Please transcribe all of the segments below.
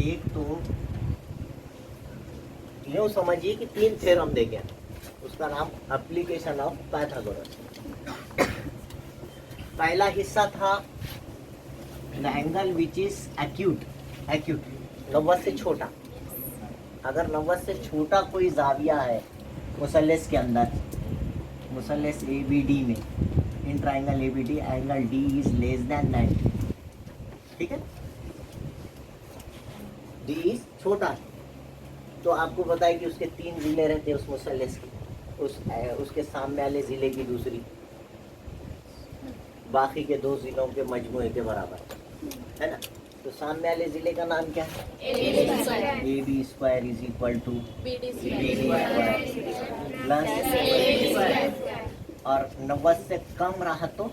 एक तो यूँ समझिए कि 3 थ्योरम देखे, उसका नाम एप्लीकेशन ऑफ पाइथागोरस। पहला हिस्सा था the angle which is acute, 90 से छोटा। अगर 90 से छोटा कोई जाविया है मुसल्लस के अंदर, मुसल्लस ABD में, in triangle ABD, angle D is less than 90, ठीक है, D इज छोटा है, तो आपको पता है कि उसके 3 जिले रहते हैं उस मुसल्लस की, उसके सामने वाले जिले की दूसरी, बाकी के 2 जिलों के मजमूए के बराबर, है ना। तो सामने वाले जिले का नाम क्या है? AB square is equal to BD square plus, और 90 से कम रहा तो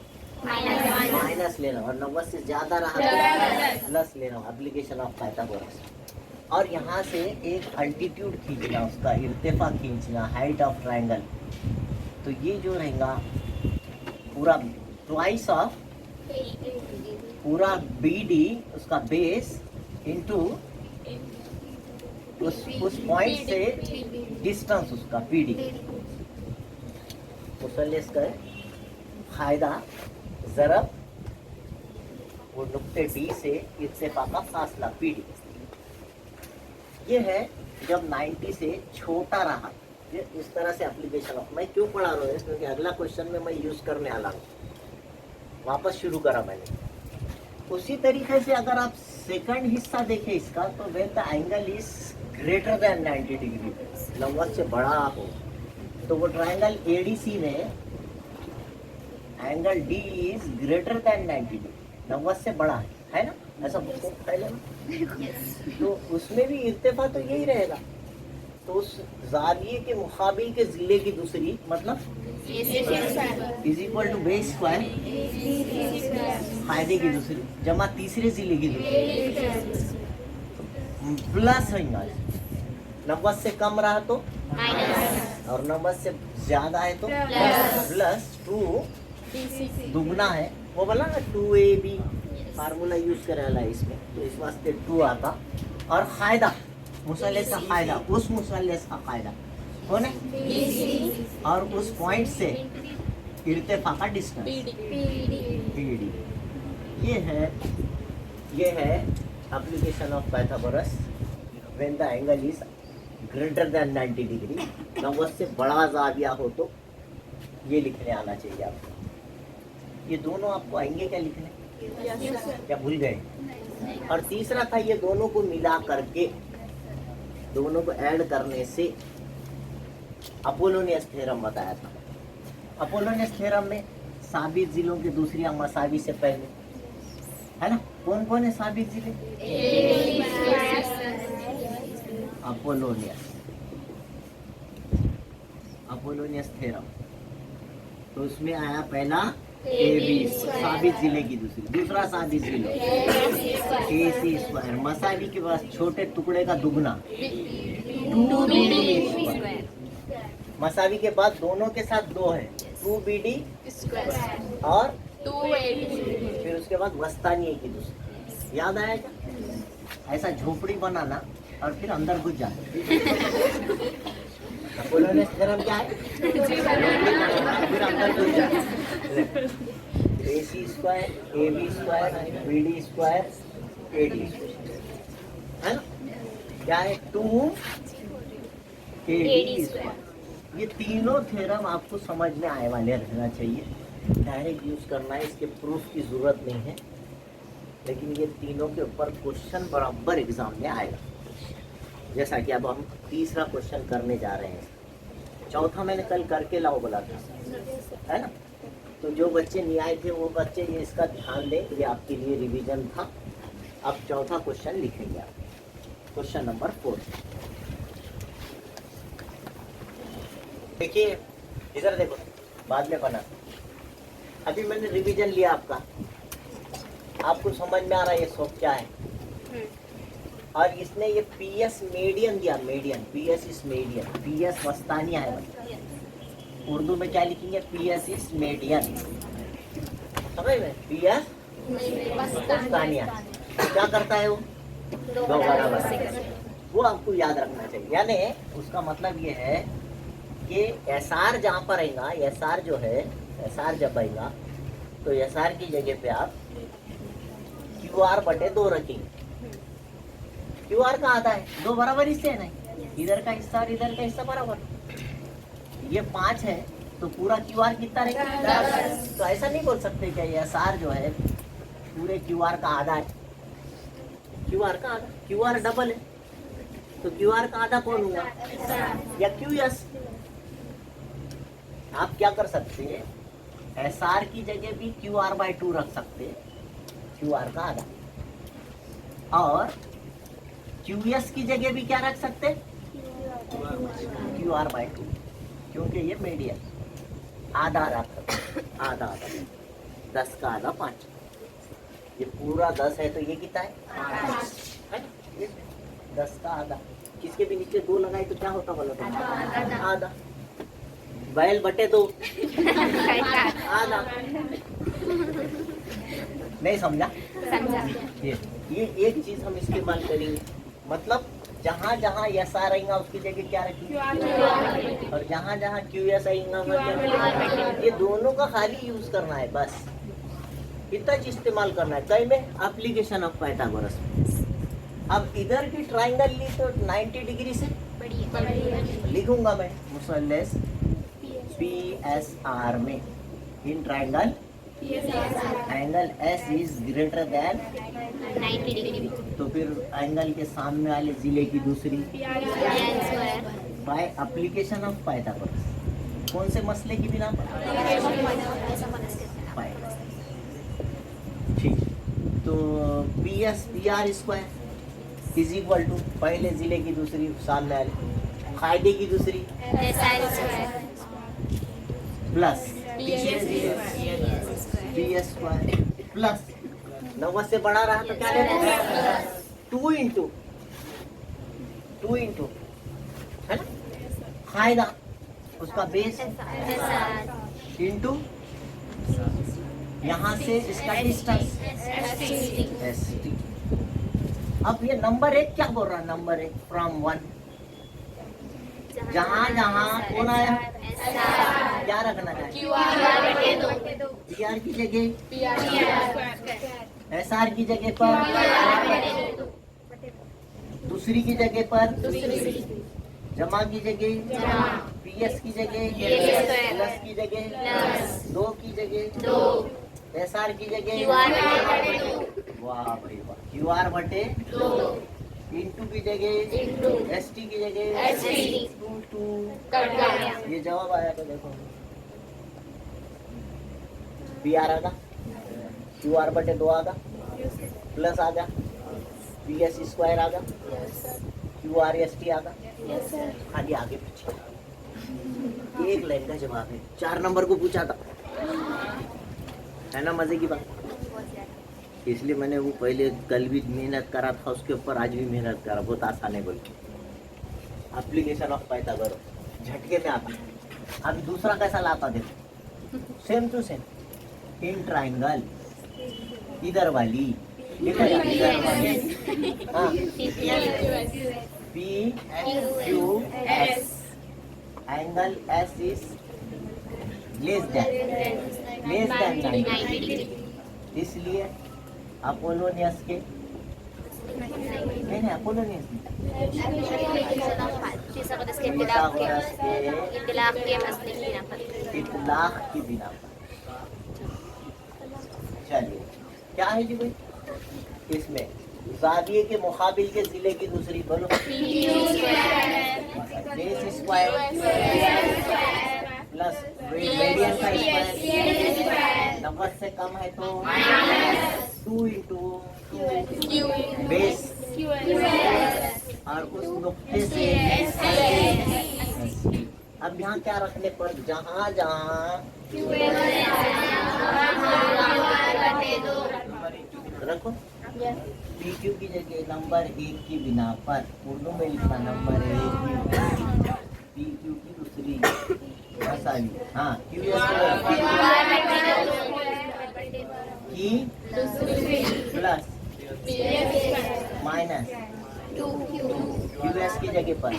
माइनस लेना, और 90 से ज्यादा रहा तो प्लस लेना, एप्लीकेशन ऑफ पाइथागोरस। और यहाँ से एक अल्टीट्यूड खींचना, उसका इर्तिफा खींचना, हाइट ऑफ ट्रायंगल। तो ये जो रहेगा पूरा ट्वाइस ऑफ पूरा BD, उसका बेस इनटू उस पॉइंट से डिस्टेंस उसका PD, मुसल्लस का फायदा ज़रब वो नुक्ते D से इर्तिफा का फासला PD। ये है जब 90 से छोटा रहा। ये इस तरह से एप्लीकेशन ऑफ, मैं क्यों पढ़ा रहा हूँ क्योंकि अगला क्वेश्चन में मैं यूज करने वाला हूँ। वापस शुरू करा मैंने। उसी तरीके से अगर आप सेकंड हिस्सा देखें इसका, तो when the angle is greater than 90 degree, 90 से बड़ा हो, तो वो ट्रायंगल ADC में angle D is greater than 90 degree, 90 से बड़ा है ना, ऐसा पहले में। तो उसमें भी इर्तिफा तो यही रहेगा। तो उस जाविये के मुकाबिल के जिले की दूसरी, मतलब is equal to base square फायदे की दूसरी जमा तीसरे जिले की दूसरी प्लस होगा। 90 से कम रहा तो माइनस, और 90 से ज्यादा है तो प्लस 2 दुगना है, वो बोला ना 2AB फार्मूला यूज करेला इसमें, तो इस वास्ते 2 आता। और फायदा मुसल्लस का फायदा, उस मुसल्लस का फायदा कौन है? और उस पॉइंट से इर्तिफा का डिस्टेंस PD। ये है application of Pythagoras when the angle is greater than 90 degree, 90 से बड़ा जाविया हो तो ये लिखने आना चाहिए आपको। ये दोनों आपको आएंगे क्या लिखने? क्या भूल गए? और तीसरा था ये दोनों को मिला करके, दोनों को ऐड करने से अपोलोनियस थ्योरम बताया था। अपोलोनियस थ्योरम में साबित जिलों की दूसरी मसावी से पहले, है ना, कौन कौन है साबित जिले? अपोलोनियस थ्योरम, तो उसमें आया पहला AB साबित जिले की दूसरी, दूसरा साबित जिले AC स्क्वायर, मसावी के पास छोटे टुकड़े का दुगना 2BD स्क्वायर, मसावी के बाद दोनों के साथ 2 है 2BD स्क्वायर और 2AD, फिर उसके बाद वस्तानी की दूसरी। याद आया क्या? ऐसा झोपड़ी बनाना और फिर अंदर घुस जाना। अपोलोनियस थ्योरम क्या है? फिर अंदर घुस जाना। AC square, AB square, BD square, AD square, है ना? क्या है? 2AD square. ये तीनों थ्योरम आपको समझ में आए वाले रहना चाहिए। डायरेक्ट यूज करना है, इसके प्रूफ की जरूरत नहीं है, लेकिन ये तीनों के ऊपर क्वेश्चन बराबर एग्जाम में आएगा। जैसा कि अब हम तीसरा क्वेश्चन करने जा रहे हैं। चौथा मैंने कल करके लाओ बोला था, है ना। तो जो बच्चे नहीं आए थे वो बच्चे ये इसका ध्यान दें, ये आपके लिए रिवीजन था। अब चौथा क्वेश्चन लिखेंगे आप, क्वेश्चन नंबर 4। देखिए इधर देखो, बाद में बना। अभी मैंने रिवीजन लिया आपका, आपको समझ में आ रहा है ये सब क्या है। और इसने ये PS मीडियन दिया, median, PS is median, PS वस्तानिया है। उर्दू में क्या लिखेंगे? PS इज मीडियन, समझ में? PS वस्तानिया क्या करता है वो? दो बराबर, वो आपको याद रखना चाहिए। यानी उसका मतलब ये है कि एस आर जहाँ पर आएगा, एस आर जो है, एस आर जब आएगा तो एस आर की जगह पे आप क्यू आर बटे 2 रखेंगे। क्यू आर का आधा है, 2 बराबर हिस्से है ना, इधर का हिस्सा और इधर का हिस्सा बराबर। ये 5 है तो पूरा क्यू आर कितना रहेगा? 10। तो ऐसा नहीं बोल सकते कि एस आर जो है पूरे क्यू आर का आधा है। क्यू आर का आधा, क्यू आर डबल है तो क्यू आर का आधा कौन हुआ? या क्यू एस। आप क्या कर सकते हैं, एस आर की जगह भी क्यू आर बाई 2 रख सकते हैं, क्यू आर का आधा, और क्यू एस की जगह भी क्या रख सकते हैं? क्यू आर बाई 2, क्योंकि ये मीडियम आधा रख, आधा आधा, 10 का आधा 5, ये पूरा 10 है तो ये कितना है? 5 है ना? ये 10 का आधा, किसके भी नीचे 2 लगाए तो क्या होता बोलो? आधा। बैल बटे 2 आधा। नहीं समझा? ये एक चीज हम इस्तेमाल करेंगे, मतलब जहाँ जहाँ एस आर आएगा उसकी जगह क्या रखेंगे, और जहाँ जहाँ क्यू एस आएगा मतलब ये दोनों का खाली यूज करना है, बस इतना चीज इस्तेमाल करना है। कई में एप्लीकेशन ऑफ पाइथागोरस। अब इधर की ट्राइंगल ली तो 90 डिग्री से लिखूंगा मैं मुसल्लस पी एस आर में, in triangle angle S is greater than 90 degree. तो फिर एंगल के सामने वाले जिले की दूसरी बाय एप्लीकेशन ऑफ पाइथागोरस। कौन से मसले की बिना पर? ठीक, तो P S P R square is equal to पहले जिले की दूसरी सामने वाले, फायदे की दूसरी plus P S square plus 90 से बड़ा रहा तो क्या लेते? 2 इंटू है ना, फायदा उसका बेस इंटू यहाँ से इसका डिस्टेंस एस टी। अब ये नंबर 1 क्या बोल रहा है? नंबर 1 फ्रॉम 1, जहाँ जहाँ कौन आया क्या रखना है? पी आर की जगह, एस आर की जगह पर, दूसरी की जगह पर, जमा की जगह, पी एस की जगह, प्लस की जगह, 2 की जगह, एस आर की जगह, वाह भाई वाह, क्यू आर बटे इंटू की जगह, एस टी की जगह 2। ये जवाब आया तो देखो, पी आर आ गया, क्यू आर बटे 2 आ गया, प्लस आ गया, पी एस स्क्वायर आ गया, क्यू आर एस टी आ गया, खाली आगे पीछे। एक लाइन का जवाब है, 4 नंबर को पूछा था, है ना? मजे की बात। इसलिए मैंने वो पहले कल भी मेहनत करा था उसके ऊपर, आज भी मेहनत करा, बहुत आसान है बोल के। एप्लीकेशन ऑफ पाइथागोरस झटके में आता। अब दूसरा कैसा लाता देखो, same to same, in triangle इधर वाली, इधर वाली, हाँ, P Q S, angle S is less than 90 degree, इसलिए अपोलोनियस के नहीं अपोलोनियस इतलाक की बिना पर। चलिए क्या है जी भाई इसमें? जाविये के मुकाबिल के जिले की दूसरी बोलो, बेस स्क्वायर प्लस रेडियन का स्क्वायर, 90 से कम है तो 2 इंटू बेस और उस नुक्ते से। अब यहाँ क्या रखने पर, जहाँ जहाँ रखो, पी क्यू की जगह नंबर 1 की बिना पर, उर्दू में लिखना नंबर 1 पी क्यू की दूसरी मसाली, हाँ क्यू की प्लस माइनस जगह पर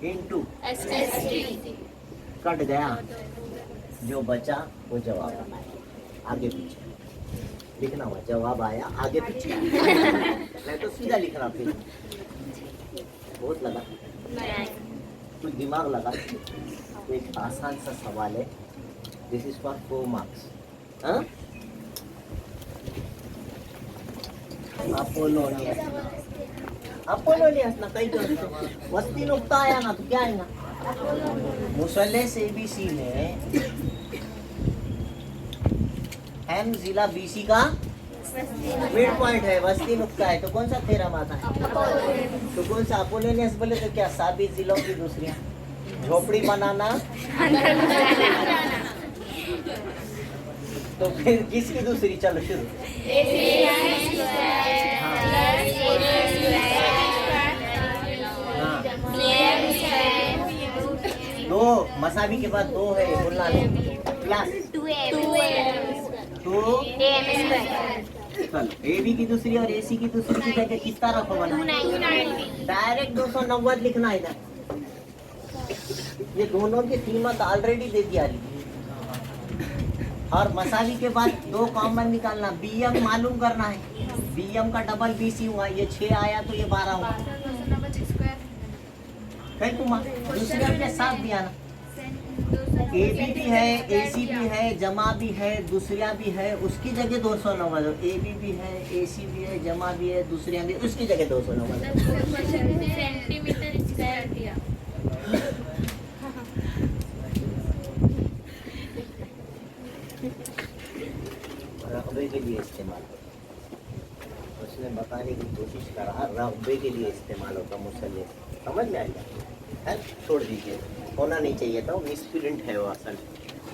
इनटू कट गया, जो बचा वो जवाब आया, आगे पीछे लिखना हुआ, जवाब आया आगे पीछे मैं तो सीधा लिखना, फिर बहुत लगा, कुछ दिमाग लगा। एक आसान सा सवाल है, this is for 4 marks. Apollonius ना कहीं तो वस्ती नुक्ता आया ना तो क्या आएगा? मुसल्लस एबीसी में एम जिला बीसी का मिड पॉइंट है, वस्ती नुक्ता है, तो कौन सा थ्योरम आता है? तो कौन सा? अपोलोनियस बोले तो क्या? साबित जिलों की दूसरियां, झोपड़ी बनाना, तो फिर किसकी दूसरी? चलो शुरू। दो मसावी के बाद दो है, बोलना नहीं, प्लस 2 चलो ए बी की दूसरी और ए सी की दूसरी की जगह कितना रखोगा ना? डायरेक्ट 290 लिखना है इधर। ये दोनों की कीमत ऑलरेडी दे दिया, और मसावी के बाद 2 कॉमन निकालना, बीएम मालूम करना है, बीएम का डबल बीसी हुआ, ये 6 आया तो ये 12 हुआ, कहीं तुम दूसरे के साथ भी आना, ए बी भी है, ए सी भी है, जमा भी है, दूसरिया भी है, उसकी जगह 290, ए बी भी है, ए सी भी है, जमा भी है, दूसरिया भी, उसकी जगह 290। रकबे के लिए इस्तेमाल होता, उसने बताने की कोशिश करा, रकबे के लिए इस्तेमाल होता मुसल्लस, समझ में आएगा? है, छोड़ दीजिए, होना नहीं चाहिए था, मिसप्रिंट है वो असल।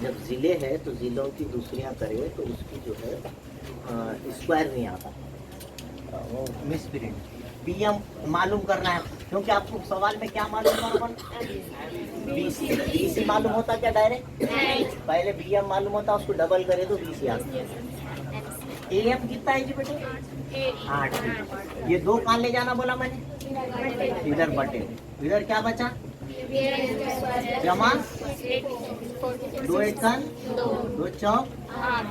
जब ज़िले है तो ज़िलों की दूसरियाँ करे तो उसकी जो है स्क्वायर नहीं आता, वो मिसप्रिंट। बीएम मालूम करना है, क्योंकि आपको सवाल में क्या मालूम करना? बीसी। बीसी मालूम होता क्या डायरेक्ट? पहले बीएम मालूम होता, उसको डबल करे तो बीसी आता। एएम कितना है जी बेटे? 8। ये 2 कहाँ ले जाना बोला मैंने? इधर बटे, इधर क्या बचा? जमा 2 1 2 चौक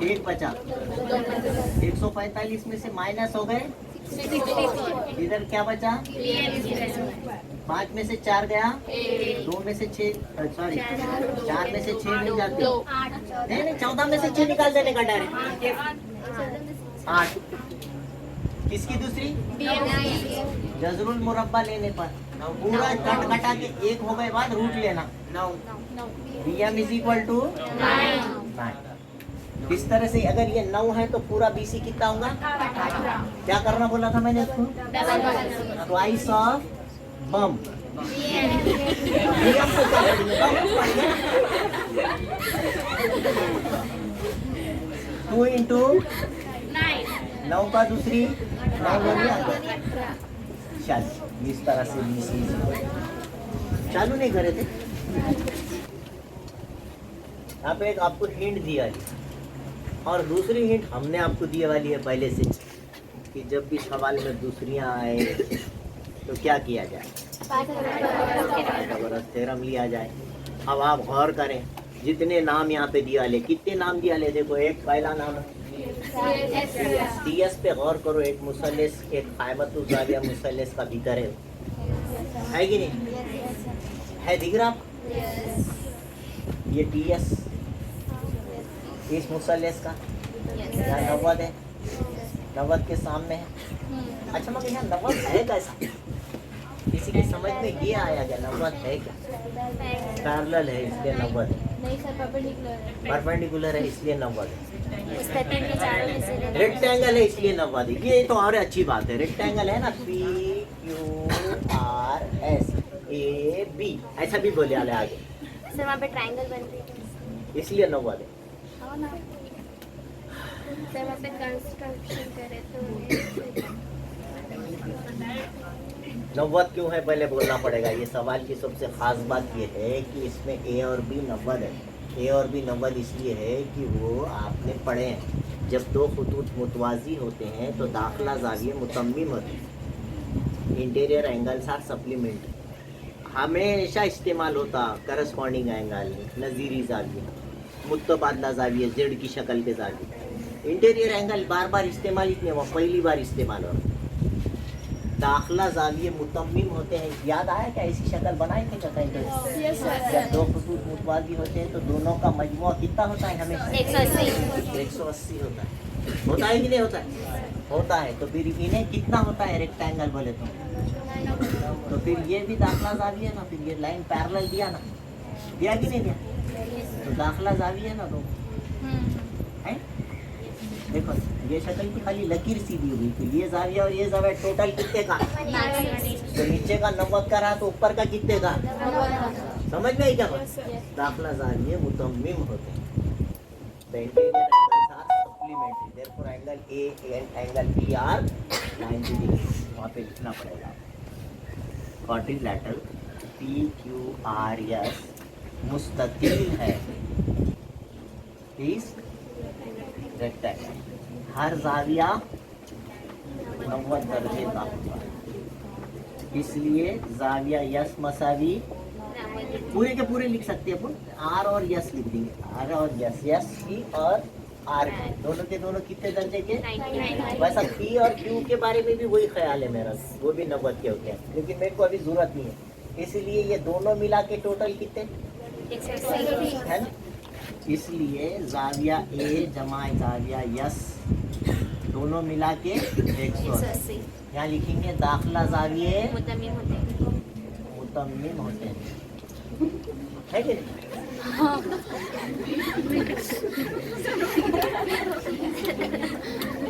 1 बचा, 145 में से माइनस हो गए, इधर क्या बचा? 5 में से 4 गया, 2 में से 6, सॉरी 4 में से 6 नहीं जाते, नहीं 14 में से 6 निकाल देने का डायरेक्ट, 8। किसकी दूसरी? जजरुल मुरब्बा लेने पर पूरा कट कटा के 1 हो गए, बाद रूट लेना 9, बीएम इज इक्वल टू 9। इस तरह से अगर ये 9 है तो पूरा बीसी कितना होगा? क्या करना बोला था मैंने इसको? Twice of bomb. बीएम को क्या करेंगे? 2 इंटू 9 का दूसरी 9 हो गया। चल इस तरह से बीसी चालू नहीं करे थे। यहाँ पे एक आपको हिंट दिया है, और दूसरी हिंट हमने आपको दिए वाली है पहले से, कि जब भी सवाल में दूसरियां आए तो क्या किया जाए? पाइथागोरस थ्योरम लिया जाए। अब आप गौर करें, जितने नाम यहाँ पे दिया ले, कितने नाम दिया ले? देखो, एक पहला नाम है सीएस पे गौर करो, एक मुसल्लस, एक कायमतुल ज़ाविया मुसल्लस का भीतर है कि नहीं है? दिख रहा आपको? ये टीएस इस मुसल्लस का यहाँ 90 है, 90 के सामने है। अच्छा मगर यहाँ 90 है कैसा? किसी की समझ में ये आया क्या 90 है क्या? पैरेलल है इसलिए 90 है, परपेंडिकुलर है इसलिए 90 है, रेक्टेंगल है इसलिए 90 है। ये तो और अच्छी बात है, रेक्टेंगल है ना, PQRS AB ऐसा भी बोले आगे सर, वहाँ पे ट्रायंगल बनती है इसलिए 90 है। सर, वहाँ पे कंस्ट्रक्शन करे तो 90 क्यों है पहले बोलना पड़ेगा। ये सवाल की सबसे खास बात ये है कि इसमें ए और बी 90 है। ए और बी 90 इसलिए है कि वो आपने पढ़े हैं, जब 2 खुतूत मुतवाज़ी होते हैं तो दाखिला ज़ाविया मुतम्मिम होते हैं। इंटीरियर एंगल्स आर सप्लीमेंट्री, हमेशा इस्तेमाल होता करस्पॉन्डिंग एंगल, नज़ीरी जाविया, मुतबादला जाविया, जेड की शक्ल के जाविया। इंटीरियर एंगल बार बार इस्तेमाल ही नहीं हुआ, पहली बार इस्तेमाल हो। दाखला जाविये मुतम्मिम होते हैं, याद आया क्या ऐसी शक्ल बनाए थे क्या कहीं पे? जब दो खतूत मुतवाज़ी होते हैं तो दोनों का मजमुआ कितना होता है? हमेशा 180 होता है कि नहीं होता है? होता है। तो फिर इन्हें कितना होता है रेक्टेंगल बोले तो फिर ये भी दाखला जाविया ना, फिर ये लाइन पैरेलल दिया ना, दिया कि नहीं दिया? तो दाखला जाविया ना दो है। देखो ये शक्ल की खाली लकीर सीधी हुई, तो ये जाविया और ये जाविया टोटल कितने का? तो नीचे का 90 का रहा तो ऊपर का कितने का? समझ में आई क्या बात? दाखला जाविये मुतम्मिम होते हैं। The interior angles are supplementary, therefore angle A and angle B are 90 degrees. वहाँ पे लिखना पड़ेगा क्वाड्रिलेटरल PQRS मुस्तकिल है इस रेक्टेंगल, हर जाविया 90 दर्जे का होता है, इसलिए जाविया यस मसावी पूरे के पूरे लिख सकते हैं अपन, आर और यस लिख देंगे, आर और यस, यस पी और आर दोनों के दोनों कितने दर्जे के? वैसा पी और क्यू के बारे में भी वही ख्याल है मेरा, वो भी 90 के होते हैं, लेकिन मेरे को अभी जरूरत नहीं है, इसलिए ये दोनों मिला के टोटल कितने है ना? इसलिए जाविया ए जमा जाविया यस दोनों मिला के 180। यहाँ लिखेंगे दाखला जाविये मुतम्मिम होते हैं, है कि नहीं?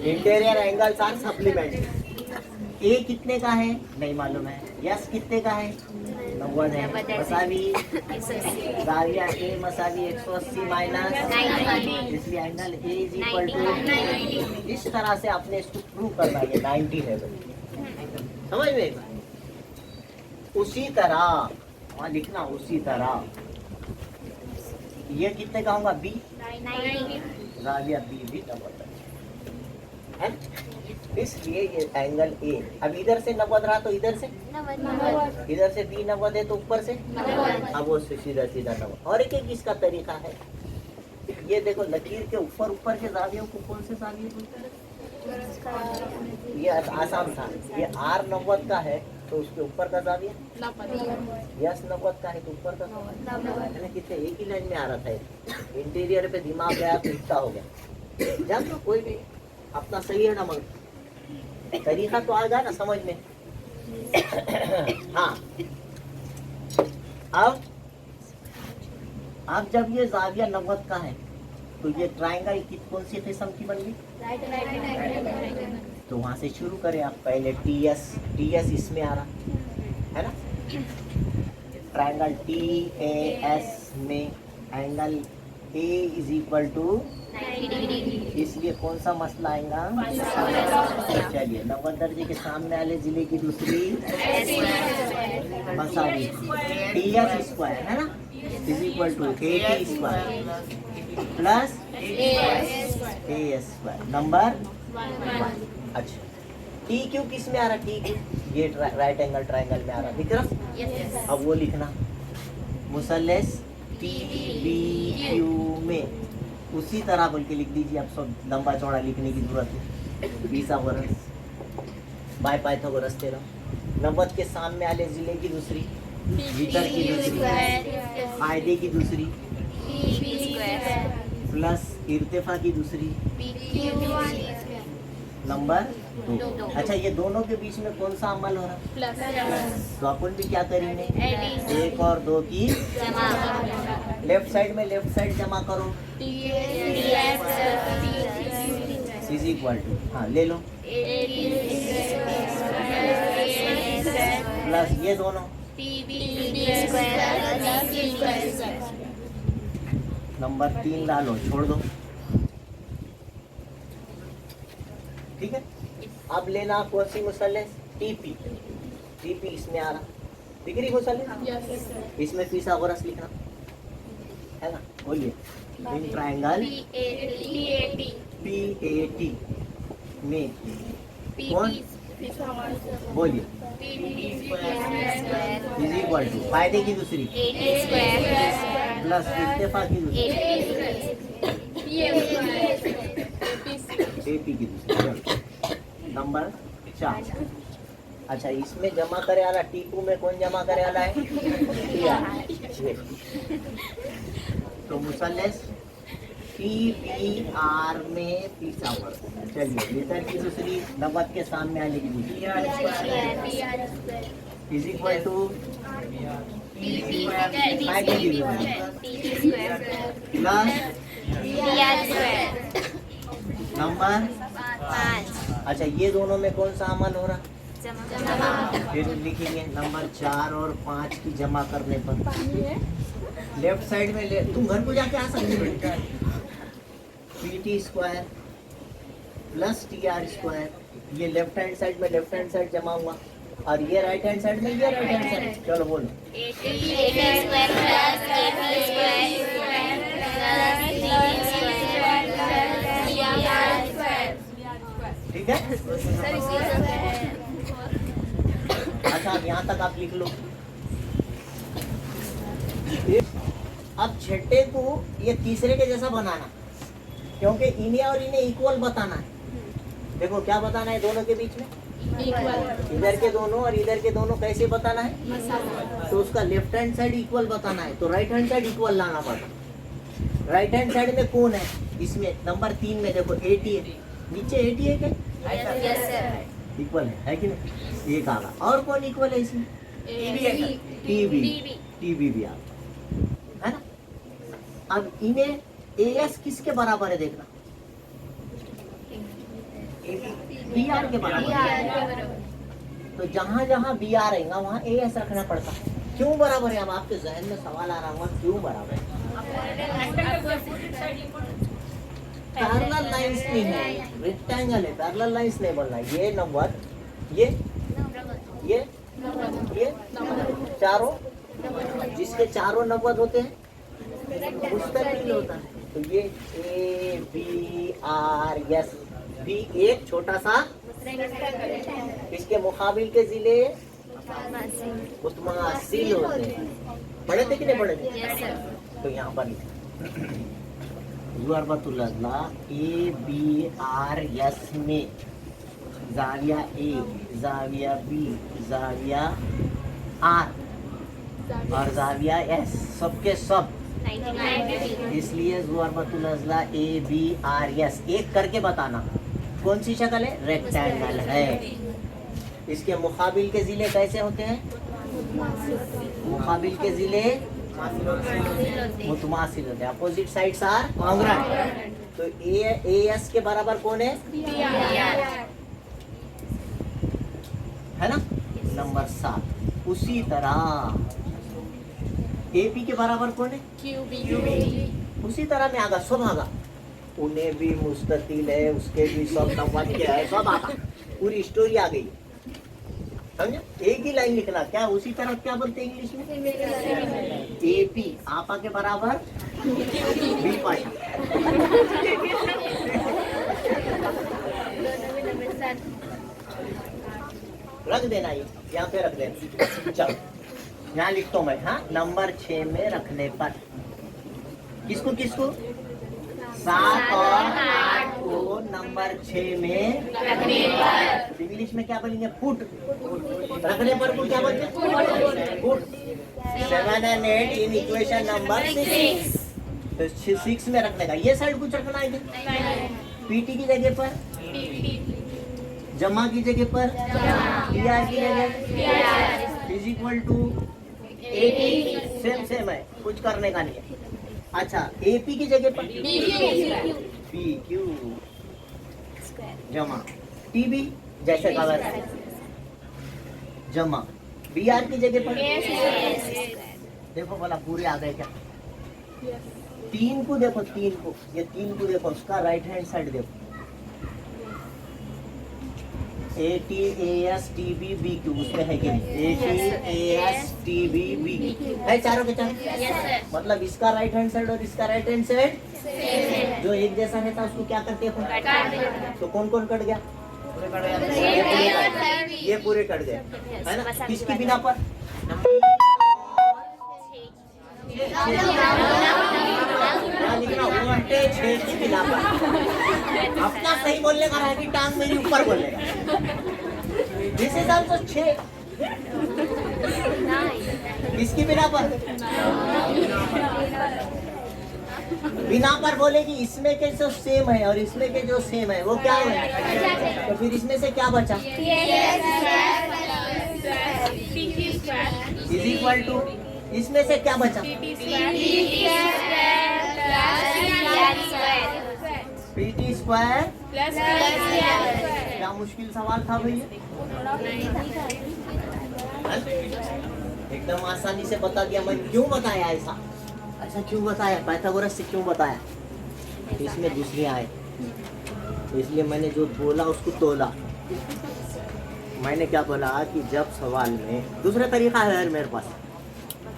Interior angles are supplementary. ए कितने का है नहीं मालूम है, यस कितने का है 90 है, मसावी जाविया ए मसावी 180 माइनस, इसलिए angle A is equal to, इस तरह से आपने इसको प्रूव करना है 90 है, समझ में? उसी तरह वहाँ लिखना, उसी तरह ये कितने का होगा? बी जाविया बी भी 90 है, इसलिए ये एंगल ए, अब इधर से 90 रहा तो इधर से बी 90 है तो ऊपर से, अब वो सीधा सीधा 90। और एक इसका तरीका है, ये देखो लकीर के ऊपर के जावियों को कौन से जाविये बोलते हैं? ये आसान था, ये आर 90 का है तो उसके ऊपर का जाविया यस 90 का है तो ऊपर का कितने एक ही लाइन में आ रहा था। इंटीरियर पे दिमाग गया तो इतना हो गया, जान तो कोई भी अपना सही है ना, मगर तरीका तो आ गया ना समझ में। हाँ, अब जब ये जाविया 90 का है तो ये ट्रायंगल की कौन सी किस्म की बन गई? तो वहां से शुरू करें आप, पहले टीएस इसमें आ रहा है ना, ट्रायंगल TAS में angle A is equal to, इसलिए कौन सा मसला आएगा? चलिए 90 दर्जे के सामने वाले जिले की दूसरी मसावी TS स्क्वायर है ना, is equal to AT square plus AS square number 1। अच्छा टी क्यू किस में आ रहा? टी क्यू ये राइट एंगल ट्रायंगल में आ रहा, दिख रहा? अब वो लिखना मुसल्लस TBQ में, उसी तरह बोल के लिख दीजिए, अब सब लंबा चौड़ा लिखने की जरूरत है। पिथागोरस बाय पाइथागोरस तेरा 90 के सामने वाले जिले की दूसरी, भीतर की दूसरी, फायदे की दूसरी प्लस इर्तिफा की दूसरी नंबर 2। अच्छा ये दोनों के बीच में कौन सा अमल हो रहा? तो अपन भी क्या करेंगे? 1 और 2 की लेफ्ट साइड जमा करो, इज इक्वल टू, हाँ ले लो, प्लस ये दोनों नंबर 3 डालो, छोड़ दो, ठीक है। अब लेना कौन सी मुसल्लस? टीपी इसमें आ रहा, दिख रही मुसल्लस? इसमें पिथागोरस लिखना है ना, बोलिए इन ट्रायंगल PAT में कौन? बोलिए। इज इक्वल टू फायदे की दूसरी प्लस इत्तेफाक की दूसरी एपी की दूसरी। चलो नंबर 4। अच्छा इसमें जमा करे वाला टीपू में कौन जमा करे वाला है? ये। तो मुसल्लस PBR में पिशावर। चलिए लीटर की दूसरी नब्बत के सामने आने की दूसरी इज इक्वल टू फायदे की दूसरी प्लस नंबर 5 अच्छा ये दोनों में कौन सा अमल हो रहा? फिर लिखेंगे नंबर 4 और 5 की जमा करने पर लेफ्ट साइड में ले। तुम घर को जाके आ सकते बेटा। PT square plus TR square ये लेफ्ट हैंड साइड में लेफ्ट हैंड साइड जमा हुआ और ये राइट हैंड साइड में ये राइट हैंड साइड। चलो बोलो ठीक है। अच्छा अब यहाँ तक आप लिख लो। अब छठे को ये तीसरे के जैसा बनाना क्योंकि इन्हें और इन्हें इक्वल बताना है। देखो क्या बताना है दोनों के बीच में? इधर के दोनों और इधर के दोनों कैसे बताना है? तो उसका लेफ्ट हैंड साइड इक्वल बताना है तो राइट हैंड साइड इक्वल लाना पड़ता। राइट हैंड साइड में कौन है? इसमें नंबर 3 में देखो 80 है। नीचे 80 है क्या? इक्वल है कि नहीं? एक आगा और कौन इक्वल है इसमें? टीबी भी आ है ना। अब इन्हें AS किसके बराबर है देखना? BR के बराबर है। तो जहां जहां BR रहेगा वहां AS रखना पड़ता। क्यों बराबर है? अब आपके जहन में सवाल आ रहा होगा क्यों बराबर है? पैरेलल लाइंस नहीं है, रेक्टेंगल है। पैरेलल लाइंस नहीं बनना। ये नंबर ये चारों जिसके चारों नब्बत होते हैं मुस्तकिल होता है। तो ये ABRS भी एक छोटा सा इसके मुकाबिल के जिले मुतमासिल होते हैं। पढ़े थे कि नहीं पढ़े थे? तो यहाँ पर ज़ुरबतुल्लाह ABRS में जाविया A, जाविया B, जाविया R और जाविया S सबके सब। इसलिए ज़ुरबतुल्लाह ABRS एक करके बताना कौन सी शक्ल है? रेक्टेंगल है। इसके मुकाबिल के जिले कैसे होते हैं? मुकाबिल के जिले मुतमासिल होते हैं। Opposite sides are congruent. तो AS के बराबर कौन है? है ना। नंबर 7 उसी तरह AP के बराबर कौन है? उसी तरह में आगा सब आगा। उन्हें भी मुस्तकिल है उसके भी सब नब्बत के है सब आगा। पूरी स्टोरी आ गई समझे। एक ही लाइन लिखना क्या उसी तरह क्या बोलते हैं इंग्लिश में? AP आपा के बराबर B पाशा। रख देना ये यहाँ पे रख देना। चलो यहाँ लिखता हूँ मैं। हाँ नंबर 6 में रखने पर किसको 7 और 8 को नंबर 6 में रखने पर इंग्लिश में क्या बोलेंगे? पुट। रखने पर को क्या बोलते हैं? पुट। 7 और 8 इन इक्वेशन नंबर 6। तो 6 में रखने का ये साइड कुछ रखना है PT की जगह पर, जमा की जगह पर, PR की जगह is equal to AP। Same है कुछ करने का नहीं है। अच्छा AP की जगह पर PQ जमा TB जैसे का वैसा जमा BR की जगह पर। देखो बोला पूरे आ गए क्या? 3 को देखो 3 को ये 3 को देखो उसका राइट हैंड साइड देखो AT AS TB BQ उसमें है कि नहीं? AT AS TB BQ है चारों के चारों। मतलब इसका राइट हैंड साइड और इसका राइट हैंड साइड जो एक जैसा रहता उसको क्या करते हैं? तो कौन कौन कट गया? पूरे कट गए, ये पूरे कट गए, है ना? किसकी बिना पर? क्या लिखना? वोल्टेज 6 की बिना पर। अपना सही बोलने का है कि टांग मेरी ऊपर बोलेगा? This is also 6। किसकी बिना पर? बिना पर बोलेगी इसमें के जो सेम है और इसमें के जो सेम है वो क्या है? तो फिर इसमें से क्या बचा? इज इक्वल टू, इसमें से क्या बचा? PT square. क्या मुश्किल सवाल था भैया? एकदम आसानी से बता दिया। मैं क्यों बताया ऐसा? ऐसा क्यों बताया? पाइथागोरस से क्यों बताया? तो इसमें दूसरे आए, तो इसलिए मैंने जो बोला उसको तोला। मैंने क्या बोला कि जब सवाल में दूसरा तरीका है यार मेरे पास,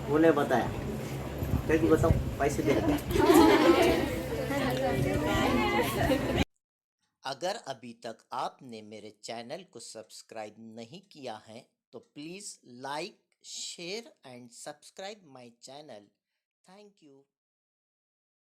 वो नहीं बताया। क्या बताओ? पैसे दे रहे। अगर अभी तक आपने मेरे चैनल को सब्सक्राइब नहीं किया है तो please like, share and subscribe my channel. Thank you.